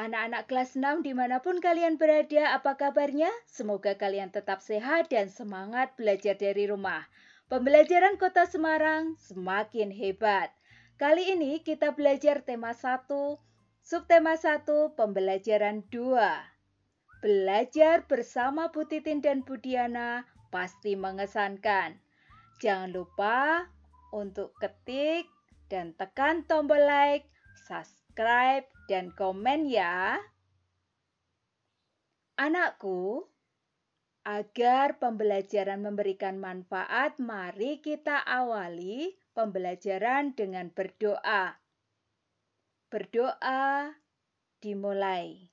Anak-anak kelas 6 dimanapun kalian berada, apa kabarnya? Semoga kalian tetap sehat dan semangat belajar dari rumah. Pembelajaran Kota Semarang semakin hebat. Kali ini kita belajar tema 1, subtema 1, pembelajaran 2. Belajar bersama Bu Titin dan Bu Diana pasti mengesankan. Jangan lupa untuk ketik dan tekan tombol like, subscribe, dan komen ya. Anakku, agar pembelajaran memberikan manfaat, mari kita awali pembelajaran dengan berdoa. Berdoa dimulai.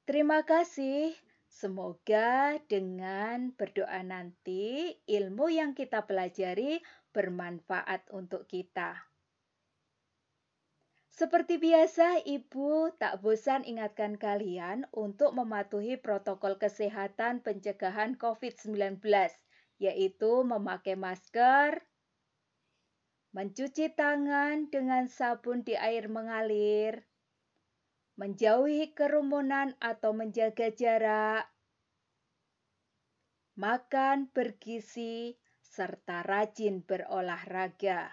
Terima kasih. Semoga dengan berdoa nanti ilmu yang kita pelajari bermanfaat untuk kita. Seperti biasa, Ibu tak bosan ingatkan kalian untuk mematuhi protokol kesehatan pencegahan COVID-19, yaitu memakai masker, mencuci tangan dengan sabun di air mengalir, menjauhi kerumunan atau menjaga jarak, makan bergizi, serta rajin berolahraga.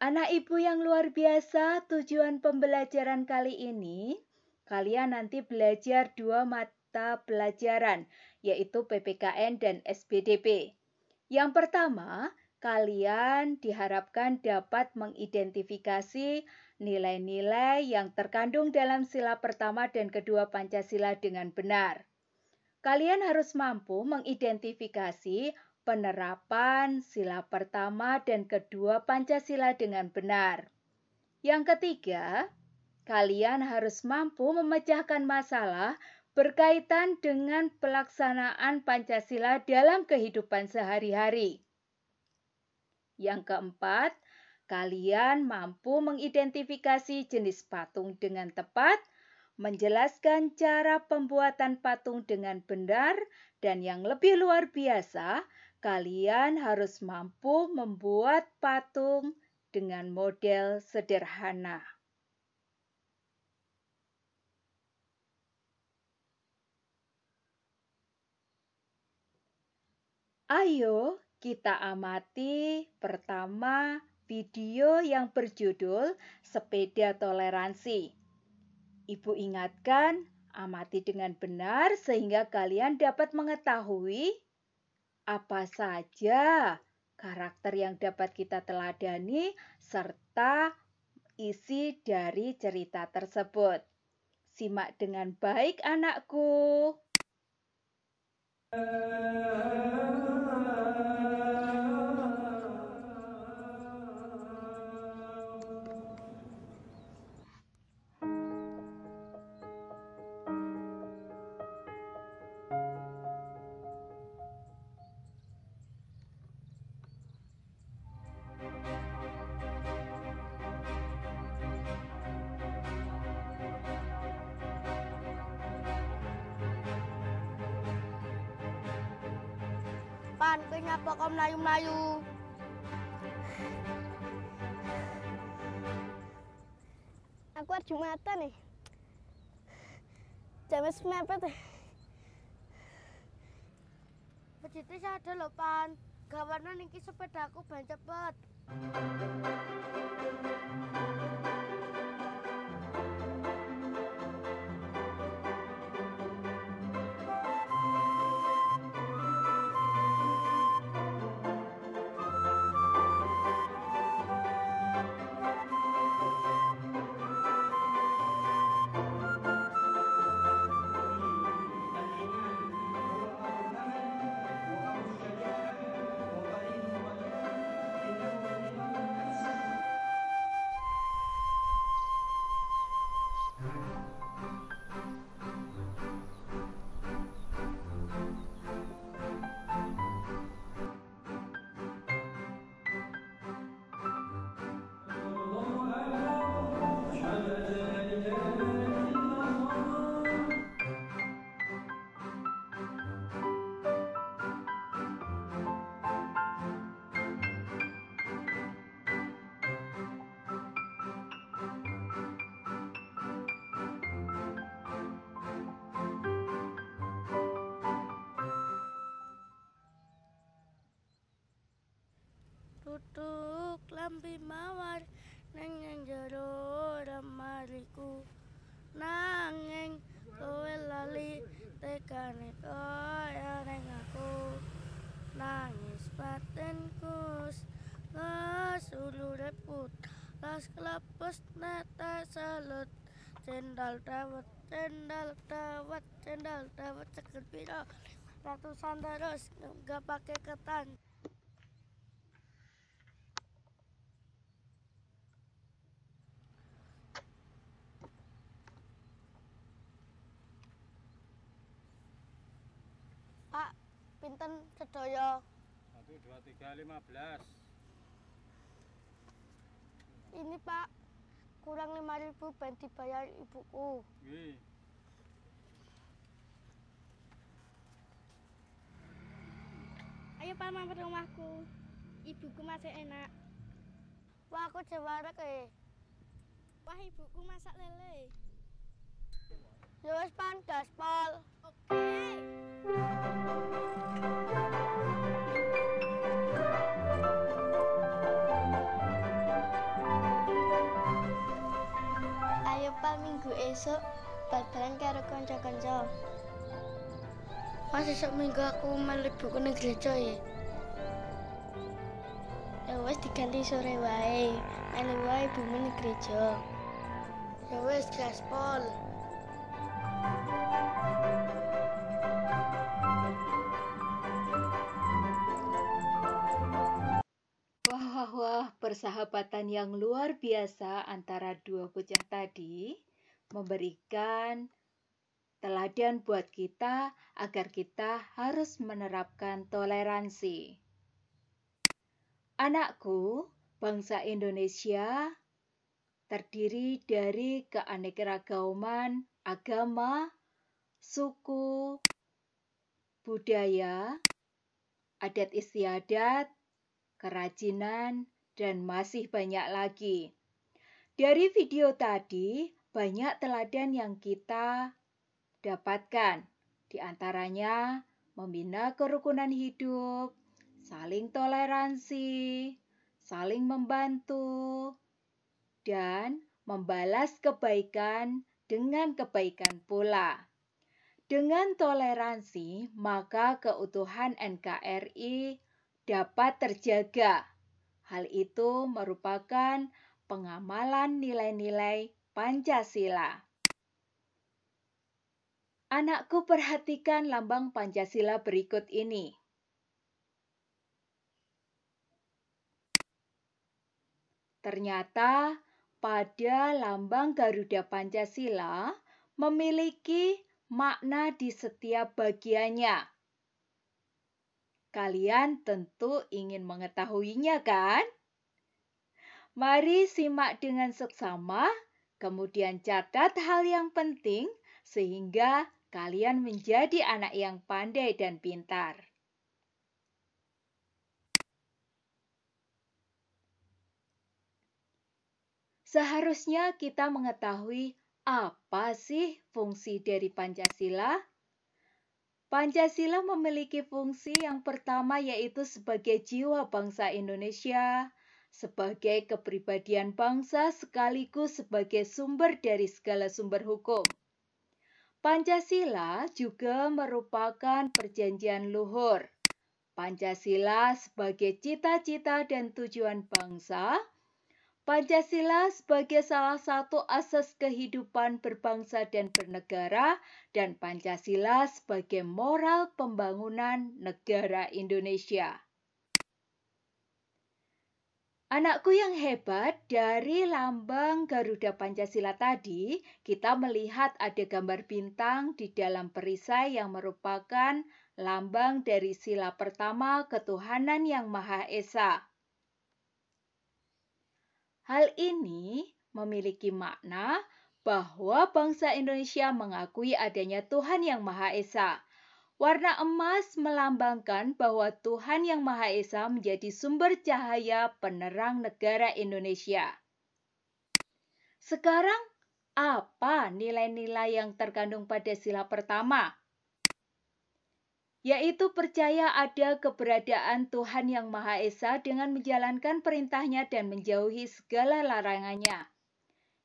Anak ibu yang luar biasa, tujuan pembelajaran kali ini, kalian nanti belajar 2 mata pelajaran, yaitu PPKN dan SPDP. Yang pertama, kalian diharapkan dapat mengidentifikasi nilai-nilai yang terkandung dalam sila pertama dan kedua Pancasila dengan benar. Kalian harus mampu mengidentifikasi penerapan sila pertama dan kedua Pancasila dengan benar. Yang ketiga, kalian harus mampu memecahkan masalah berkaitan dengan pelaksanaan Pancasila dalam kehidupan sehari-hari. Yang keempat, kalian mampu mengidentifikasi jenis patung dengan tepat, menjelaskan cara pembuatan patung dengan benar, dan yang lebih luar biasa, kalian harus mampu membuat patung dengan model sederhana. Ayo kita amati pertama video yang berjudul Sepeda Toleransi. Ibu ingatkan, amati dengan benar sehingga kalian dapat mengetahui apa saja karakter yang dapat kita teladani serta isi dari cerita tersebut. Simak dengan baik, anakku. Pan, kowe nyapa kok mlayu-mlayu? Aku arep Jumatan nih. Jam wis mepet. Bejete sadar lho, Pan. Gawana niki sepedaku ban cepet. cendal dawet, cendal dawet seket piro. Ratusan terus nggak pakai ketan. Pak, pinten sedaya? 1, 2, 3, 15. Ini Pak, kurang 5.000 ben dibayar ibuku. Wih, Ayo Pak mampir rumahku. Ibuku masih enak. Wah, aku jewarek Wah, ibuku masak lele. Ya wis Pan, gaspol. Oke. Ayo Pak, minggu esok bal-balan karo kanca-kanca. Mas esok minggu aku mlebu nang gereja ya. Ya wis diganti sore wae. Melu wae ibumu nang gereja. Ya wis gaspol. Wah, persahabatan yang luar biasa antara dua bocah tadi memberikan teladan buat kita agar kita harus menerapkan toleransi. Anakku, bangsa Indonesia terdiri dari keanekaragaman agama, suku, budaya, adat istiadat, kerajinan, dan masih banyak lagi. Dari video tadi, banyak teladan yang kita dapatkan. Di antaranya, membina kerukunan hidup, saling toleransi, saling membantu, dan membalas kebaikan dengan kebaikan pula. Dengan toleransi, maka keutuhan NKRI dapat terjaga. Hal itu merupakan pengamalan nilai-nilai Pancasila. Anakku, perhatikan lambang Pancasila berikut ini. Ternyata pada lambang Garuda Pancasila memiliki makna di setiap bagiannya. Kalian tentu ingin mengetahuinya, kan? Mari simak dengan seksama, kemudian catat hal yang penting sehingga kalian menjadi anak yang pandai dan pintar. Seharusnya kita mengetahui apa sih fungsi dari Pancasila. Pancasila memiliki fungsi yang pertama yaitu sebagai jiwa bangsa Indonesia, sebagai kepribadian bangsa sekaligus sebagai sumber dari segala sumber hukum. Pancasila juga merupakan perjanjian luhur. Pancasila sebagai cita-cita dan tujuan bangsa. Pancasila sebagai salah satu asas kehidupan berbangsa dan bernegara, dan Pancasila sebagai moral pembangunan negara Indonesia. Anakku yang hebat, dari lambang Garuda Pancasila tadi, kita melihat ada gambar bintang di dalam perisai yang merupakan lambang dari sila pertama ketuhanan yang Maha Esa. Hal ini memiliki makna bahwa bangsa Indonesia mengakui adanya Tuhan yang Maha Esa. Warna emas melambangkan bahwa Tuhan yang Maha Esa menjadi sumber cahaya penerang negara Indonesia. Sekarang, apa nilai-nilai yang terkandung pada sila pertama? Yaitu percaya ada keberadaan Tuhan yang Maha Esa dengan menjalankan perintahnya dan menjauhi segala larangannya.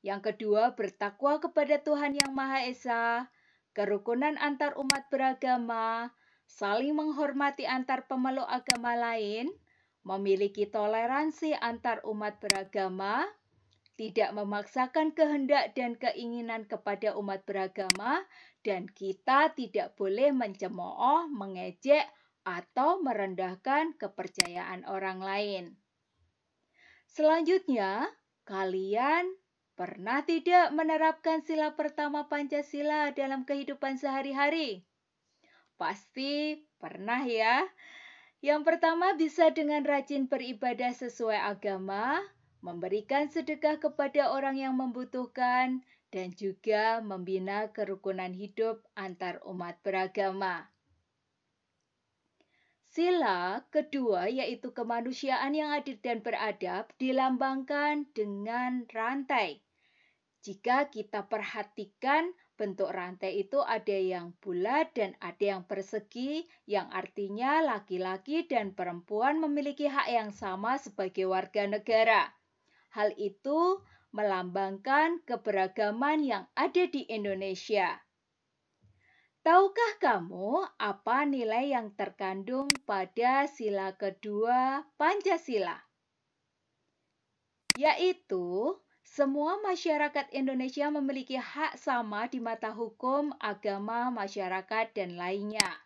Yang kedua, bertakwa kepada Tuhan yang Maha Esa, kerukunan antar umat beragama, saling menghormati antar pemeluk agama lain, memiliki toleransi antar umat beragama, tidak memaksakan kehendak dan keinginan kepada umat beragama, dan kita tidak boleh mencemooh, mengejek, atau merendahkan kepercayaan orang lain. Selanjutnya, kalian pernah tidak menerapkan sila pertama Pancasila dalam kehidupan sehari-hari? Pasti pernah ya. Yang pertama, bisa dengan rajin beribadah sesuai agama, memberikan sedekah kepada orang yang membutuhkan, dan juga membina kerukunan hidup antar umat beragama. Sila kedua, yaitu kemanusiaan yang adil dan beradab, dilambangkan dengan rantai. Jika kita perhatikan, bentuk rantai itu ada yang bulat dan ada yang persegi, yang artinya laki-laki dan perempuan memiliki hak yang sama sebagai warga negara. Hal itu melambangkan keberagaman yang ada di Indonesia. Tahukah kamu apa nilai yang terkandung pada sila kedua Pancasila? Yaitu, semua masyarakat Indonesia memiliki hak sama di mata hukum, agama, masyarakat, dan lainnya.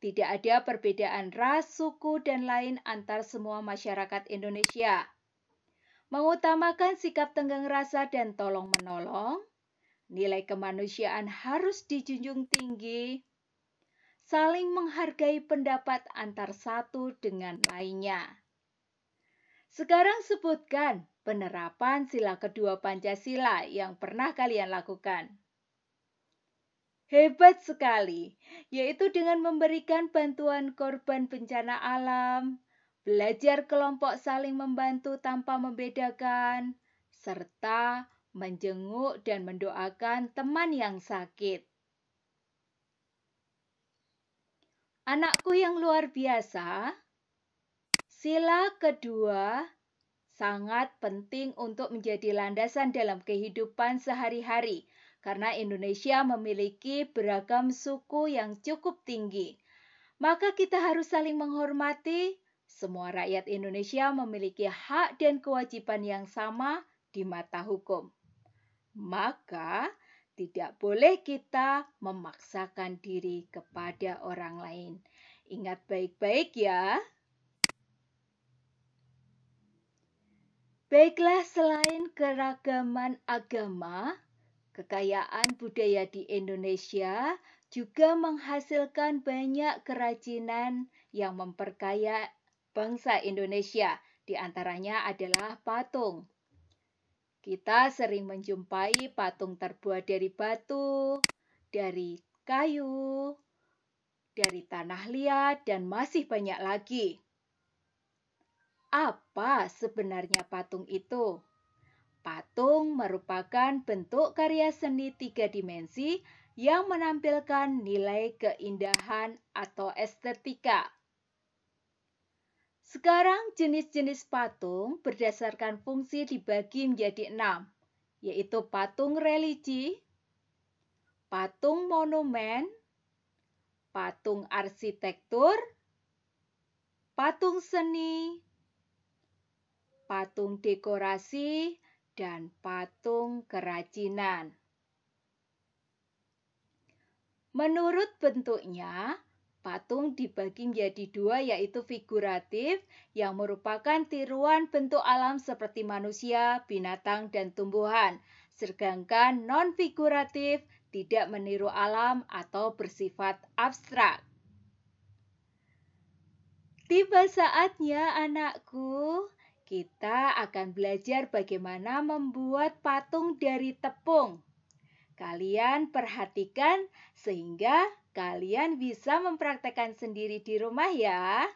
Tidak ada perbedaan ras, suku, dan lain antar semua masyarakat Indonesia. Mengutamakan sikap tenggang rasa dan tolong-menolong, nilai kemanusiaan harus dijunjung tinggi, saling menghargai pendapat antar satu dengan lainnya. Sekarang sebutkan penerapan sila kedua Pancasila yang pernah kalian lakukan. Hebat sekali, yaitu dengan memberikan bantuan korban bencana alam, belajar kelompok saling membantu tanpa membedakan, serta menjenguk dan mendoakan teman yang sakit. Anakku yang luar biasa, sila kedua sangat penting untuk menjadi landasan dalam kehidupan sehari-hari, karena Indonesia memiliki beragam suku yang cukup tinggi. Maka kita harus saling menghormati. Semua rakyat Indonesia memiliki hak dan kewajiban yang sama di mata hukum. Maka tidak boleh kita memaksakan diri kepada orang lain. Ingat baik-baik ya. Baiklah, selain keragaman agama, kekayaan budaya di Indonesia juga menghasilkan banyak kerajinan yang memperkaya bangsa Indonesia. Di antaranya adalah patung. Kita sering menjumpai patung terbuat dari batu, dari kayu, dari tanah liat, dan masih banyak lagi. Apa sebenarnya patung itu? Patung merupakan bentuk karya seni 3 dimensi yang menampilkan nilai keindahan atau estetika. Sekarang jenis-jenis patung berdasarkan fungsi dibagi menjadi 6, yaitu patung religi, patung monumen, patung arsitektur, patung seni, patung dekorasi, dan patung kerajinan. Menurut bentuknya, patung dibagi menjadi 2, yaitu figuratif yang merupakan tiruan bentuk alam seperti manusia, binatang, dan tumbuhan. Sedangkan non-figuratif tidak meniru alam atau bersifat abstrak. Tiba saatnya anakku, kita akan belajar bagaimana membuat patung dari tepung. Kalian perhatikan sehingga kalian bisa mempraktekkan sendiri di rumah ya.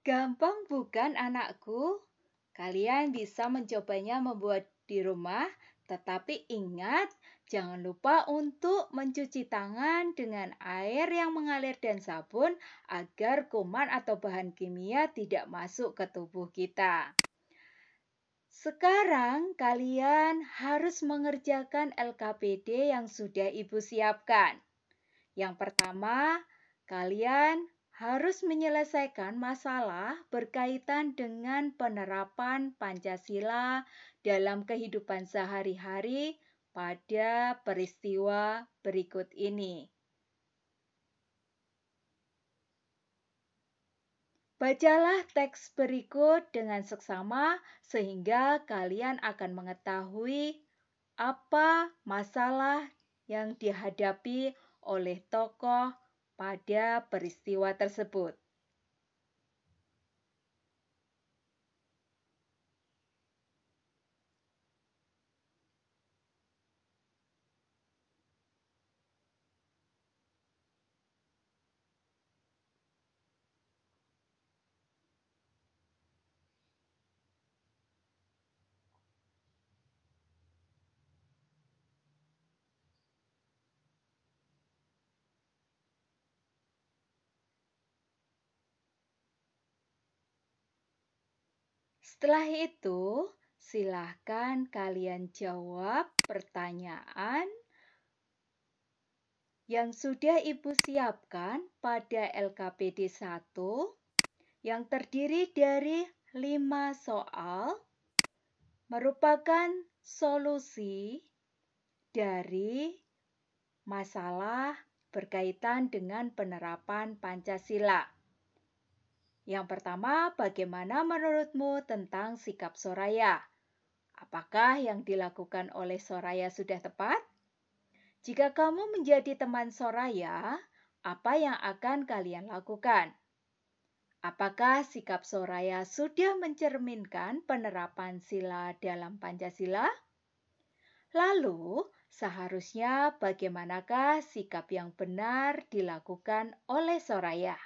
Gampang bukan anakku? Kalian bisa mencobanya membuat di rumah, tetapi ingat, jangan lupa untuk mencuci tangan dengan air yang mengalir dan sabun agar kuman atau bahan kimia tidak masuk ke tubuh kita. Sekarang kalian harus mengerjakan LKPD yang sudah Ibu siapkan. Yang pertama, kalian harus menyelesaikan masalah berkaitan dengan penerapan Pancasila dalam kehidupan sehari-hari pada peristiwa berikut ini. Bacalah teks berikut dengan seksama sehingga kalian akan mengetahui apa masalah yang dihadapi oleh tokoh pada peristiwa tersebut. Setelah itu, silahkan kalian jawab pertanyaan yang sudah Ibu siapkan pada LKPD 1 yang terdiri dari 5 soal merupakan solusi dari masalah berkaitan dengan penerapan Pancasila. Yang pertama, bagaimana menurutmu tentang sikap Soraya? Apakah yang dilakukan oleh Soraya sudah tepat? Jika kamu menjadi teman Soraya, apa yang akan kalian lakukan? Apakah sikap Soraya sudah mencerminkan penerapan sila dalam Pancasila? Lalu, seharusnya bagaimanakah sikap yang benar dilakukan oleh Soraya?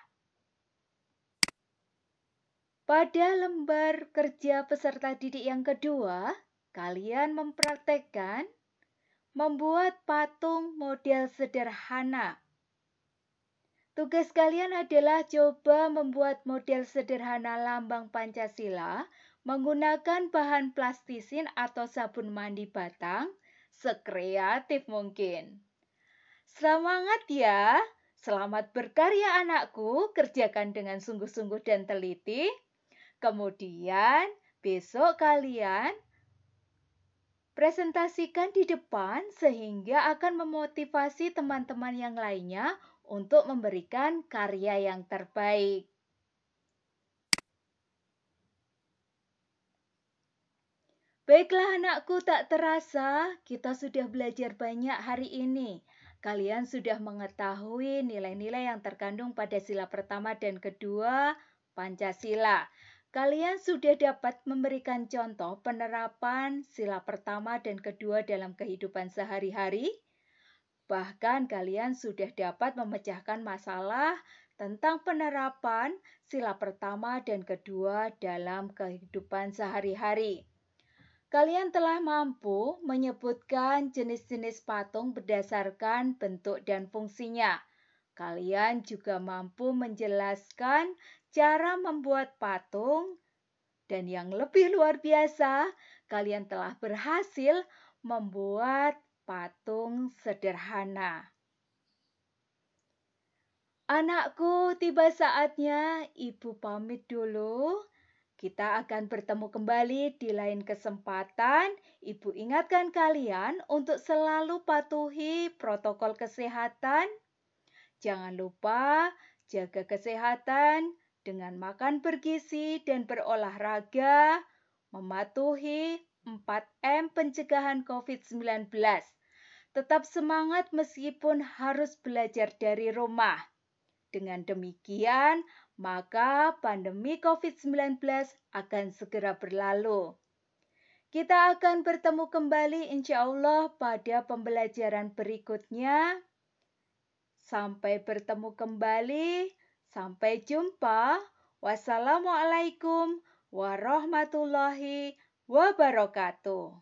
Pada lembar kerja peserta didik yang kedua, kalian mempraktekkan membuat patung model sederhana. Tugas kalian adalah coba membuat model sederhana lambang Pancasila menggunakan bahan plastisin atau sabun mandi batang sekreatif mungkin. Semangat ya! Selamat berkarya anakku, kerjakan dengan sungguh-sungguh dan teliti. Kemudian besok kalian presentasikan di depan sehingga akan memotivasi teman-teman yang lainnya untuk memberikan karya yang terbaik. Baiklah anakku, tak terasa kita sudah belajar banyak hari ini. Kalian sudah mengetahui nilai-nilai yang terkandung pada sila pertama dan kedua Pancasila. Kalian sudah dapat memberikan contoh penerapan sila pertama dan kedua dalam kehidupan sehari-hari. Bahkan kalian sudah dapat memecahkan masalah tentang penerapan sila pertama dan kedua dalam kehidupan sehari-hari. Kalian telah mampu menyebutkan jenis-jenis patung berdasarkan bentuk dan fungsinya. Kalian juga mampu menjelaskan cara membuat patung, dan yang lebih luar biasa, kalian telah berhasil membuat patung sederhana. Anakku, tiba saatnya Ibu pamit dulu. Kita akan bertemu kembali di lain kesempatan. Ibu ingatkan kalian untuk selalu patuhi protokol kesehatan. Jangan lupa jaga kesehatan dengan makan bergizi dan berolahraga, mematuhi 4M pencegahan COVID-19. Tetap semangat meskipun harus belajar dari rumah. Dengan demikian, maka pandemi COVID-19 akan segera berlalu. Kita akan bertemu kembali insya Allah pada pembelajaran berikutnya. Sampai bertemu kembali, sampai jumpa. Wassalamualaikum warahmatullahi wabarakatuh.